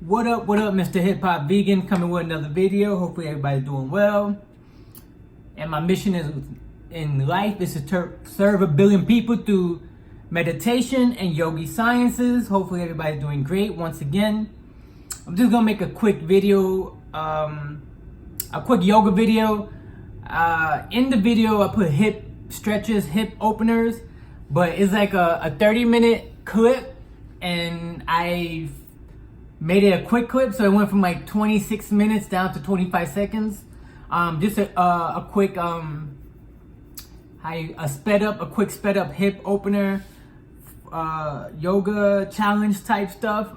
What up, Mr. Hip Hop Vegan coming with another video. Hopefully everybody's doing well. And my mission in life is to serve 1 billion people through meditation and yogi sciences. Hopefully everybody's doing great. Once again, I'm just gonna make a quick video, a quick yoga video. In the video I put hip stretches, hip openers, but it's like a 30-minute clip, and I made it a quick clip, so it went from like 26 minutes down to 25 seconds. Just a quick quick sped up hip opener, yoga challenge type stuff.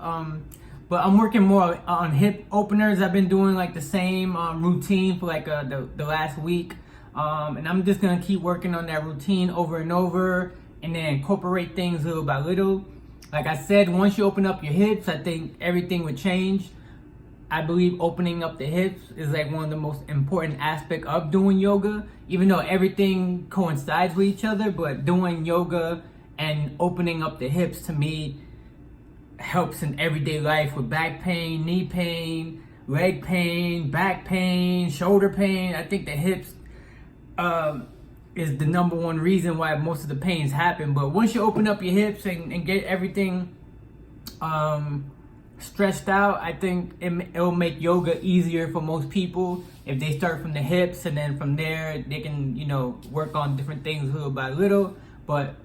But I'm working more on hip openers. I've been doing like the same routine for like the last week, and I'm just gonna keep working on that routine over and over, and then incorporate things little by little. Like I said, once you open up your hips, I think everything would change. I believe opening up the hips is like one of the most important aspects of doing yoga, even though everything coincides with each other. But doing yoga and opening up the hips, to me, helps in everyday life with back pain, knee pain, leg pain, back pain, shoulder pain. I think the hips is the #1 reason why most of the pains happen. But once you open up your hips and get everything stretched out, I think it'll make yoga easier for most people if they start from the hips, and then from there they can, work on different things little by little. But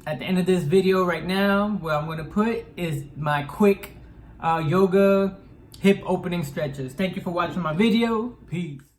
at the end of this video right now, what I'm going to put is my quick yoga hip opening stretches. Thank you for watching my video. Peace.